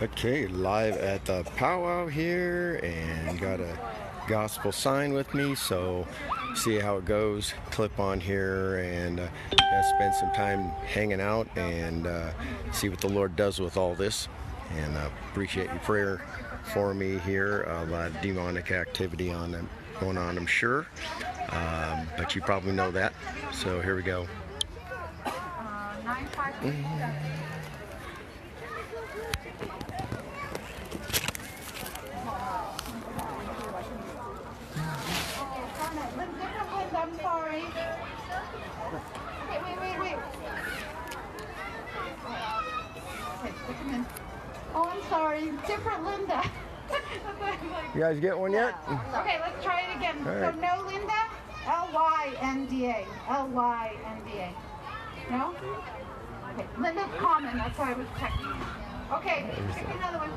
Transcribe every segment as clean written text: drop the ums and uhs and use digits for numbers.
Okay, live at the powwow here, and got a gospel sign with me, so see how it goes. Clip on here, and gonna spend some time hanging out and see what the Lord does with all this. And appreciate your prayer for me here. A lot of demonic activity going on, I'm sure, but you probably know that. So here we go. I'm sorry. Okay, wait. Okay, stick them in. Oh, I'm sorry. Different Linda. You guys get one yet? Okay, let's try it again. Right. So no Linda? L-Y-N-D-A. L-Y-N-D-A. No? Okay, Linda's common. That's why I was checking. Okay, pick another one.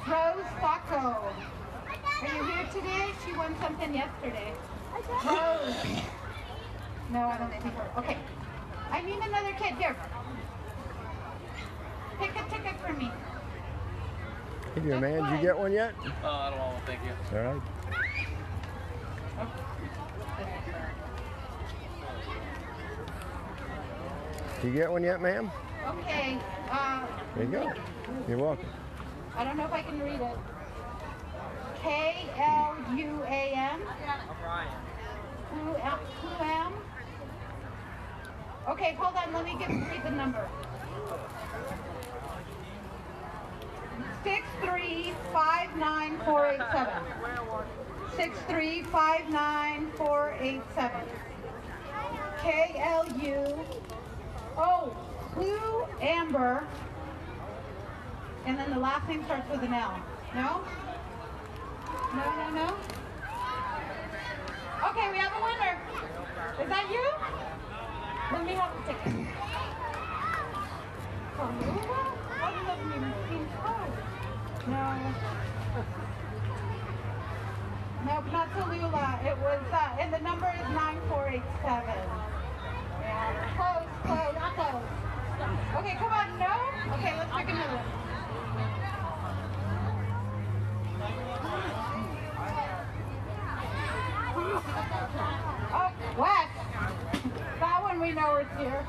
Rose Bucko. Are you here today? She won something yesterday. Rose. No, I don't think her. Okay. I need another kid. Here. Pick a ticket for me. Hey, dear man, did you get one yet? I don't want one, thank you. All right. Did you get one yet, ma'am? Okay. There you go. You're welcome. I don't know if I can read it. K-L-U-A-M? Who-am? Okay, hold on. Let me read the number. 6359487. 6359487. K-L-U. Oh, Clue Amber. And then the last name starts with an L. No? No? Okay, we have a winner. Is that you? Let me have the ticket. No. Nope, not Tallulah. It was, and the number is 9487. Yeah, close. Okay, come on, no? Okay, let's pick another one. Oh, Wes. That one we know is here.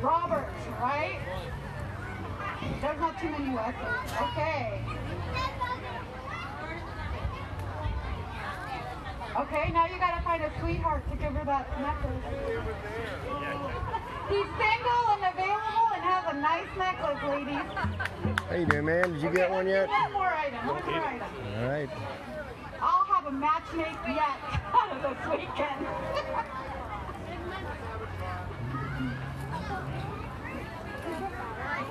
Robert, right? There's not too many Wes's. Okay. Okay, now you gotta find a sweetheart to give her that necklace. He's single and available and has a nice necklace, ladies. How you doing, man? Did you get one yet? One more item. All right. I'll have a matchmake yet out of this weekend.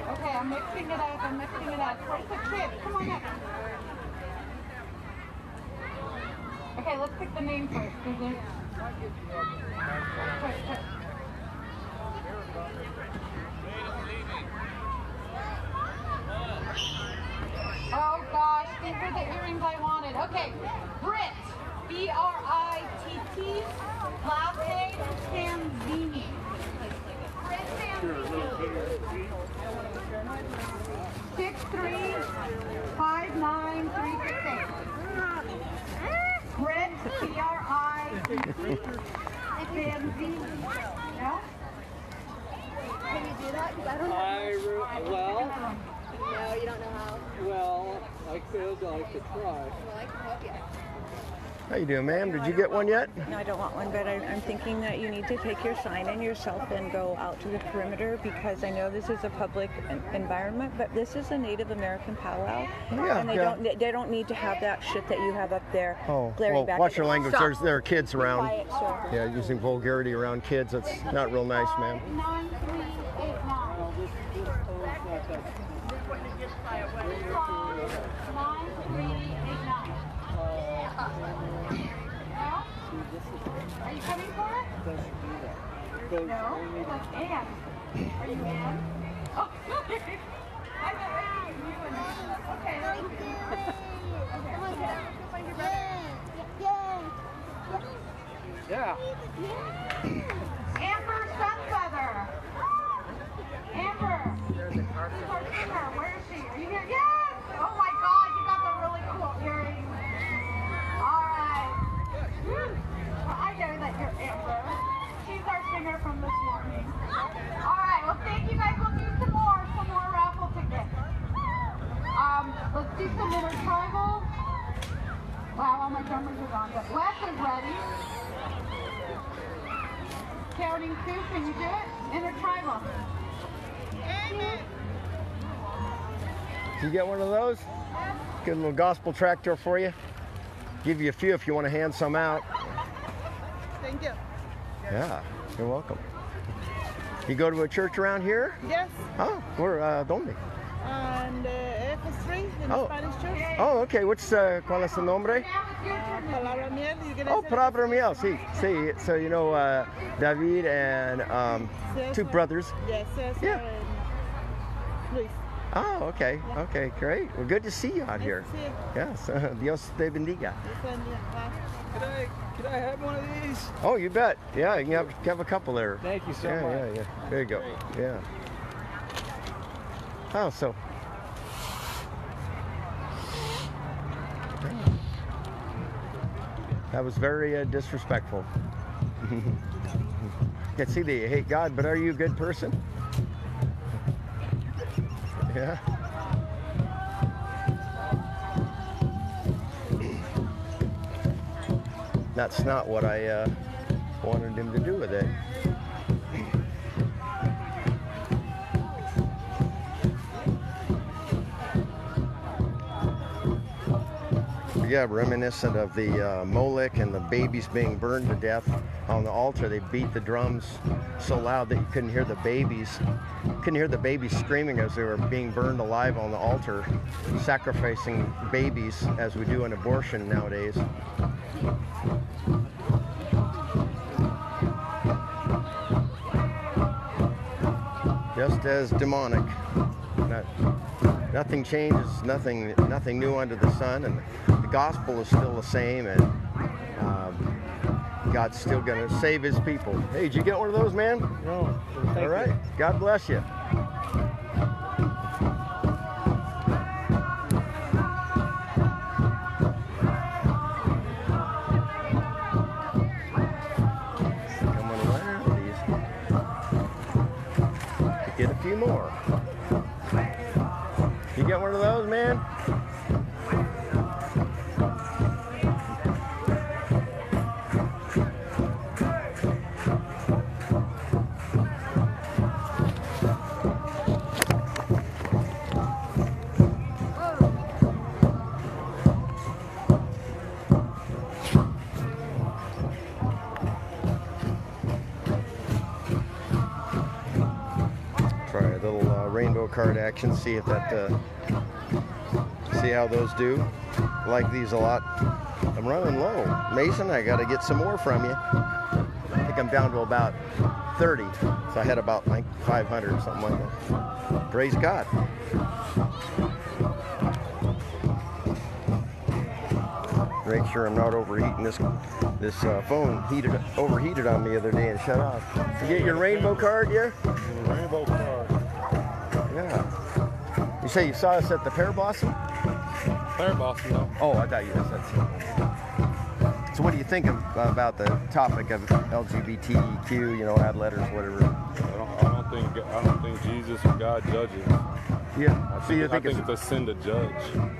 Okay, I'm mixing it up. Where's the kid? Come on up. Okay, let's pick the name first. Oh gosh, these are the earrings I wanted. Okay, Britt, B-R-I-T-T, last name Sanzini. Britt Sanzini. 6359368. Britt, B-R-I-T-T, Sanzini. No? Can you do that? Because I don't know. Well, No, you don't know how. well, I could try. Well, I can help you. How you doing, ma'am? Did you get one yet? No, I don't want one, but I'm thinking that you need to take your sign in yourself and go out to the perimeter, because I know this is a public environment, but this is a Native American powwow, Yeah, and they don't need to have that shit that you have up there. Oh, glaring well, back watch at your them. language. Stop. There are kids Be around. quiet, sir. Yeah, using vulgarity around kids. That's not real nice, ma'am. 9389. Are you coming for it? No? That's Ann. Are you Ann? Oh, sorry. I thought you knew it. Okay. Come on, get out. Go find your brother. Yeah. Amber Sunfeather. Amber. Where's our singer? Where is she? Are you here? Yes! Oh my God, you got the really cool earrings. All right. Well, I know that you're Amber. She's our singer from this morning. All right, well thank you guys. We'll do some more raffle tickets. Let's do some intertribal. Wow, all my drummers are gone, but Wes is ready. Counting two, can you do it? Intertribal. Did you get one of those? Good little gospel tractor for you. Give you a few if you want to hand some out. Thank you. Yeah, you're welcome. You go to a church around here? Yes, Oh, where, ¿dónde? and F3 in the Spanish church. Oh, okay. ¿Cuál es el nombre? Palabra miel. You can Oh, Palabra Miel. Sí, sí. So you know David and two brothers. Yes, Cesar Yeah. and Luis. Oh, okay. Okay, great. Well, good to see you out here. Sí. Yes. Dios te bendiga. Could I have one of these? Oh, you bet. Yeah, you can have a couple there. Thank you so Yeah, much. yeah, yeah. There you go. Yeah. Oh, so. That was very disrespectful. Can see that you hate God, but are you a good person? Yeah. That's not what I wanted him to do with it. Yeah, reminiscent of the Molech and the babies being burned to death on the altar. They beat the drums so loud that you couldn't hear the babies. Couldn't hear the babies screaming as they were being burned alive on the altar, sacrificing babies as we do an abortion nowadays. Just as demonic. Nothing changes, nothing new under the sun, and the gospel is still the same, and God's still going to save his people. Hey, did you get one of those, man? No. Thank All right. you. God bless you. Coming around these. Get a few more. You get one of those, man? Try a little rainbow card action, see if that see how those do. Like these a lot. I'm running low. Mason, I got to get some more from you. I think I'm down to about 30. So I had about like 500 or something like that. Praise God. Make sure I'm not overheating this phone. Overheated on me the other day and shut off. You get your rainbow card, yeah? Rainbow card. Yeah. You say you saw us at the Pear Blossom? Pear Blossom, no. Oh, I thought you said so. So what do you think about the topic of LGBTQ, you know, add letters, whatever? I don't think Jesus or God judges. Yeah. So you think it's a sin to judge.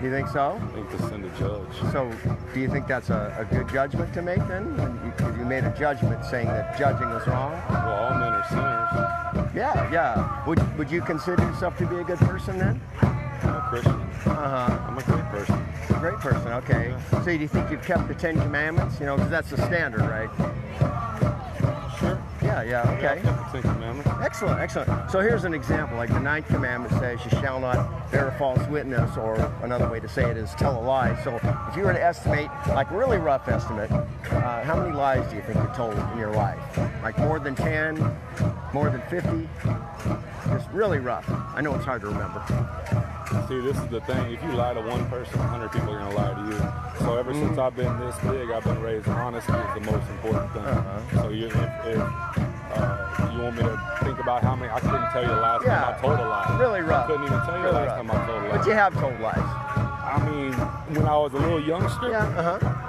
You think so? I think it's a sin to judge. So do you think that's a good judgment to make then? Because you made a judgment saying that judging is wrong? Well, all men are sinners. Yeah, yeah. Would you consider yourself to be a good person then? I'm a Christian. Uh-huh. I'm a great person. A great person, okay. So do you think you've kept the 10 Commandments? You know, because that's the standard, right? Sure. Yeah, okay. I've kept the 10 Commandments. Excellent, excellent. So here's an example. Like the 9th commandment says, you shall not bear false witness, or another way to say it is tell a lie. So if you were to estimate, like really rough estimate, how many lies do you think you told in your life? Like more than 10, more than 50? Just really rough. I know it's hard to remember. See, this is the thing. If you lie to one person, 100 people are going to lie to you. So ever since I've been this big, I've been raised honesty is the most important thing. So if you want me to think about how many, I couldn't tell you the last time I told a lie. Really rough. I couldn't even tell you the last time I told a lie. But you have told lies. I mean, when I was a little youngster,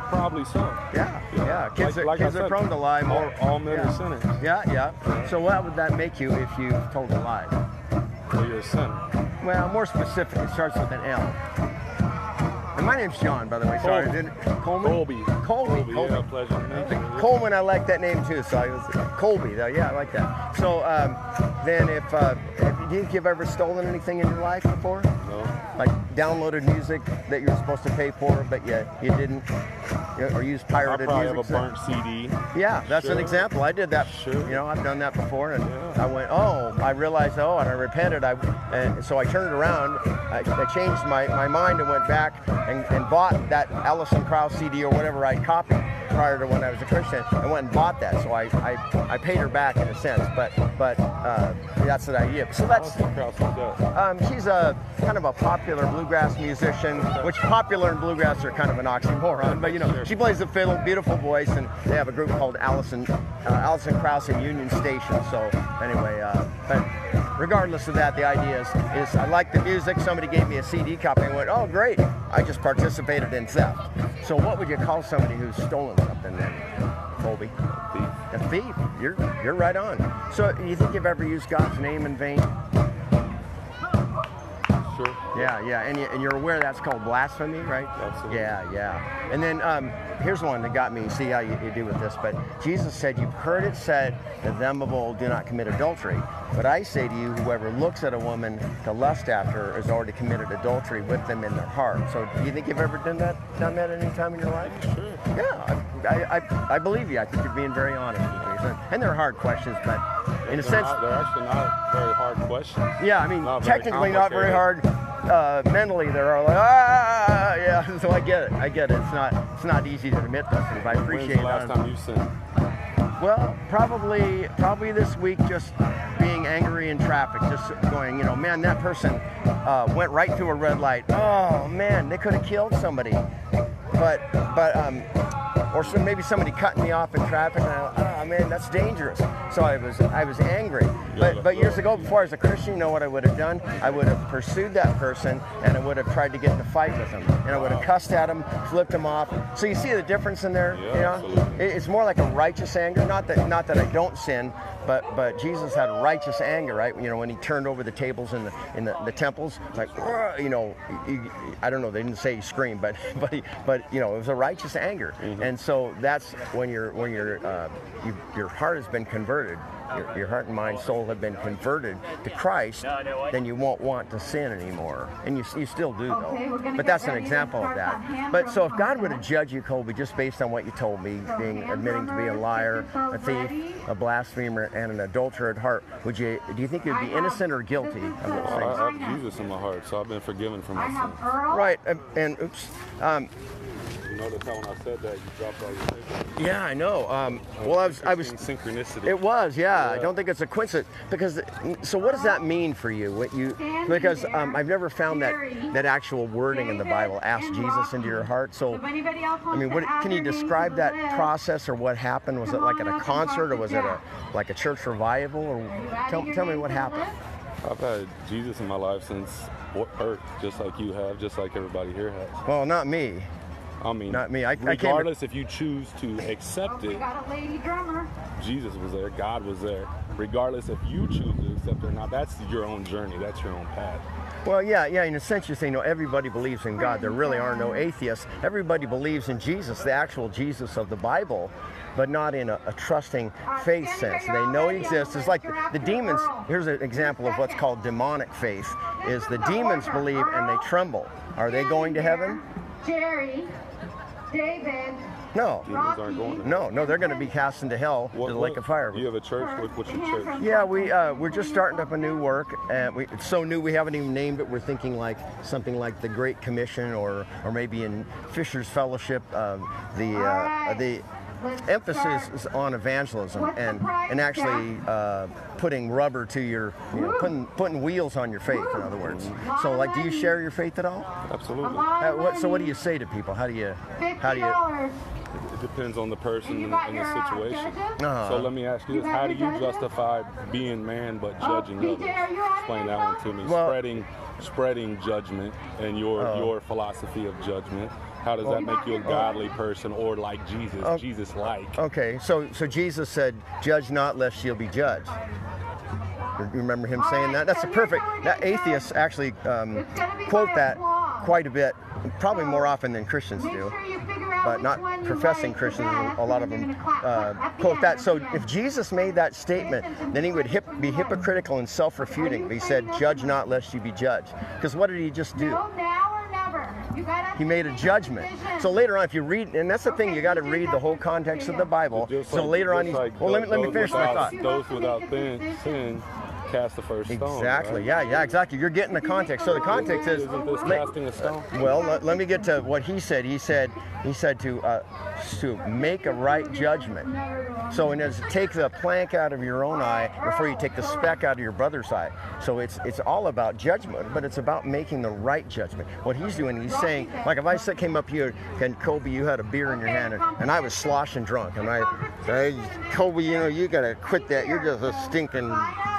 probably so. Yeah. Kids Like I are said, prone to lie more. All men are sinners. Yeah. So what would that make you if you told a lie? Well, you're a sinner. Well, more specific, it starts with an L. And my name's John, by the way. Sorry, Coleman? Colby. Yeah, pleasure to meet you. Coleman, I like that name too. So I was Colby, though. Yeah, I like that. So then, if do you think you've ever stolen anything in your life before? No. Like downloaded music that you were supposed to pay for, but you didn't, or used pirated I probably music. have a burnt CD. Yeah, that's an Sure. example. I did that. Sure. I've done that before, and I went, I realized, and I repented. And so I turned around. I changed my mind and went back and bought that Alison Krauss CD or whatever I copied prior to when I was a Christian. I went and bought that, so I paid her back in a sense. But that's the idea. So that's. She's a kind of a popular bluegrass musician, which popular and bluegrass are kind of an oxymoron. But she plays the fiddle, beautiful voice, and they have a group called Alison Krauss and Union Station. So anyway, but regardless of that, the idea is I like the music. Somebody gave me a CD copy and went, oh great, I just participated in theft. So what would you call somebody who's stolen something then, Colby? A thief. You're right on. So you think you've ever used God's name in vain? Sure. Yeah, and you're aware that's called blasphemy, right? Absolutely. Yeah. And then here's one that got me. See how you do with this. But Jesus said, "You've heard it said that them of old do not commit adultery. But I say to you, whoever looks at a woman to lust after her has already committed adultery with them in their heart." So do you think you've ever done that any time in your life? Sure. Yeah, I believe you. I think you're being very honest with me. And they're hard questions, but in a sense, they're actually not very hard questions. yeah, I mean, Not very technically not very hard. Mentally, they're like, yeah. So I get it. It's not easy to admit those things. I appreciate it. When's the last time you sinned? Well, probably this week, just being angry in traffic, just going, man, that person went right through a red light. Oh man, they could have killed somebody. Or maybe somebody cutting me off in traffic, and man, that's dangerous. So I was angry. But years ago, before I was a Christian, you know what I would have done? I would have pursued that person, and I would have tried to get in a fight with him, and I would have cussed at him, flipped him off. So you see the difference in there? Yeah, absolutely. It's more like a righteous anger. Not that I don't sin, but Jesus had righteous anger, right? When he turned over the tables in the temples, like, I don't know, they didn't say he screamed, but it was a righteous anger. Mm-hmm. And so that's when your heart has been converted, your heart and mind, soul have been converted to Christ, then you won't want to sin anymore. And you still do, though. But that's an example of that. But so if God were to judge you, Colby, just based on what you told me, admitting to be a liar, a thief, a blasphemer, and an adulterer at heart, do you think you'd be innocent or guilty of those I things? have Jesus in my heart, so I've been forgiven for my sins. Right, and oops. You notice how when I said that, you dropped all your papers? Yeah, I know. Well, I was. Synchronicity. It was, yeah. I don't think it's a coincidence. So what does that mean for you? Because I've never found that actual wording in the Bible. Ask Jesus into your heart. So, I mean, can you describe that process or what happened? Was it like at a concert, or was it like a church revival? Or tell me what happened. I've had Jesus in my life since birth, just like you have, just like everybody here has. Well, not me. I mean, not me. Regardless if you choose to accept it, got a lady drummer. Jesus was there, God was there. Regardless if you choose to accept it or not, that's your own journey, that's your own path. Well, yeah. In a sense, you're saying, everybody believes in God. There really are no atheists. Everybody believes in Jesus, the actual Jesus of the Bible, but not in a trusting faith sense. They know he exists. It's like the demons. Here's an example of what's called demonic faith, is the demons believe and they tremble. Are they going to heaven? Jerry, David. No. Demons aren't going there. No, they're going to be cast into hell, to the lake of fire. You have a church? What's your church? Yeah, we're just starting up a new work, and it's so new we haven't even named it. We're thinking like something like the Great Commission, or maybe in Fisher's Fellowship, the emphasis is on evangelism and actually putting rubber to your, putting wheels on your faith, in other words. So, like, do you share your faith at all? Absolutely. So what do you say to people? How do you? It depends on the person and the situation. So let me ask you this: how do you justify being man but judging others? Explain that one to me. Well, spreading judgment and your philosophy of judgment. How does that make you a godly person or like Jesus? Jesus-like. Okay, so Jesus said, "Judge not, lest you'll be judged." You remember him saying that? That's a perfect. That atheists actually quote that quite a bit, probably more often than Christians do, but not professing Christians. A lot of them quote that. So if Jesus made that statement, then he would be hypocritical and self-refuting. He said, "Judge not, lest you be judged." Because what did he just do? He made a judgment. So later on, if you read, and that's the thing, you got to read the whole context of the Bible. So later on, let me finish my thought. Those without sin cast the first stone. Exactly. Right? Yeah, exactly. You're getting the context. So the context is Isn't this casting a stone? Well, let me get to what he said. He said to make a right judgment. So in other words, take the plank out of your own eye before you take the speck out of your brother's eye. So it's all about judgment, but it's about making the right judgment. What he's doing, he's saying, like if I came up here and Colby, you had a beer in your hand, and I was sloshing drunk, and I Colby, you gotta quit that. You're just a stinking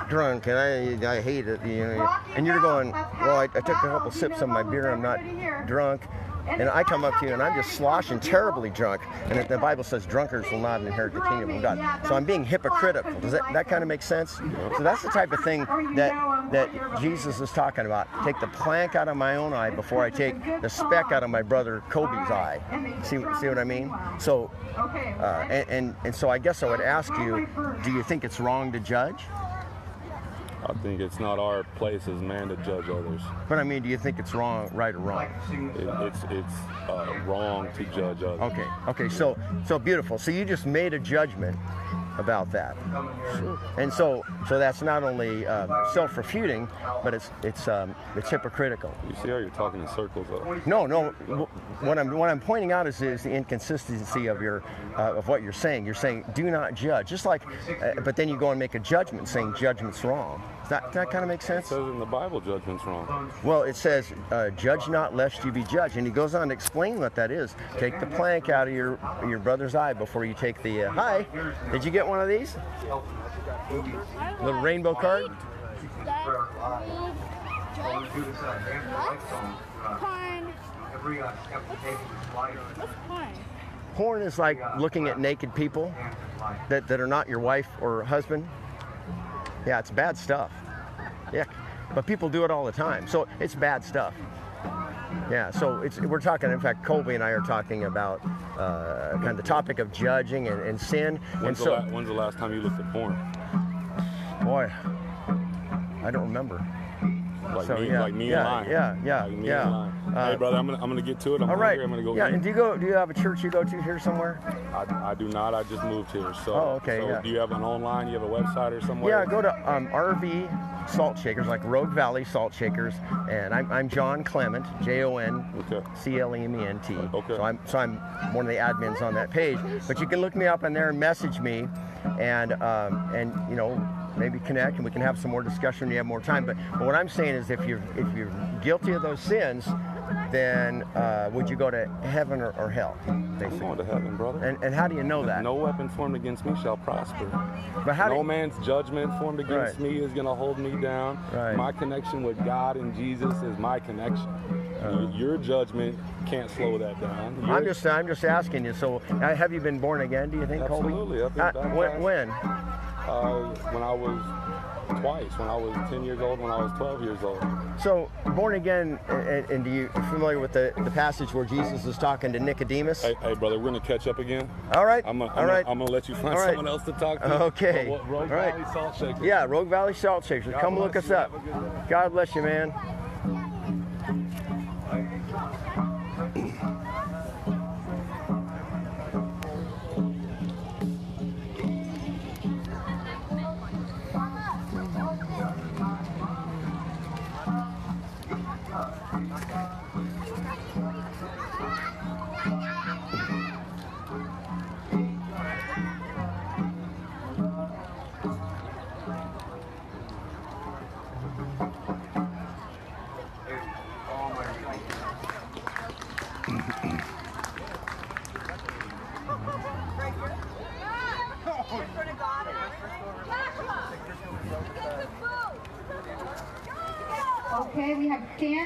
drunk, and I hate it. And you're going, well, I took a couple sips of my beer. I'm not drunk. And I come up to you and I'm just sloshing, terribly drunk. And the Bible says drunkards will not inherit the kingdom of God. So I'm being hypocritical. Does that kind of make sense? So that's the type of thing that Jesus is talking about. Take the plank out of my own eye before I take the speck out of my brother Kobe's eye. See what I mean? So, and so I guess I would ask you, do you think it's wrong to judge? I think it's not our place as man to judge others. But I mean, do you think it's wrong, right or wrong? It's wrong to judge others. Okay. So beautiful. So you just made a judgment about that, and so that's not only self-refuting, but it's hypocritical. You see how you're talking in circles, though. No. What I'm pointing out is the inconsistency of what you're saying. You're saying do not judge, just like, but then you go and make a judgment saying judgment's wrong. Does that kind of make sense? It says in the Bible judgment's wrong. Well, it says, judge not lest you be judged. And he goes on to explain what that is. Take the plank out of your brother's eye before you take the, hi, did you get one of these? Little rainbow card? Porn is like looking at naked people that are not your wife or husband. Yeah, it's bad stuff. Yeah, but people do it all the time, so it's bad stuff. Yeah, so we're talking. In fact, Colby and I are talking about kind of the topic of judging and sin. When's the last time you looked at porn? Boy, I don't remember. Like me and lying. Yeah. Hey, brother, I'm gonna get to it. I'm all right. hungry. I'm gonna go. Yeah, eat. and do you have a church you go to here somewhere? I do not. I just moved here. So. Oh, okay. So yeah. do you have an online? You have a website or somewhere? Yeah, go to RV Saltshakers, like Rogue Valley Saltshakers, and I'm John Clement, JON CLEMENT. Okay. So I'm one of the admins on that page. But you can look me up in there and message me, and maybe connect, and we can have some more discussion when you have more time. But what I'm saying is, if you're guilty of those sins, then would you go to heaven or hell? Basically. I'm going to heaven, brother. And how do you know that? No weapon formed against me shall prosper. But no man's judgment formed against me is going to hold me down. Right. My connection with God and Jesus is my connection. Your judgment can't slow that down. I'm just asking you. So, have you been born again? Do you think, Colby? Absolutely. I've been baptized. When? When I was twice. When I was 10 years old. When I was 12 years old. So, born again, and do you familiar with the passage where Jesus is talking to Nicodemus? Hey, brother, we're gonna catch up again. All right. I'm gonna let you find someone else to talk to. Okay. Rogue Valley Saltshakers. Yeah, Rogue Valley Saltshakers. Come look us up. God bless you, man. Okay, we have standing.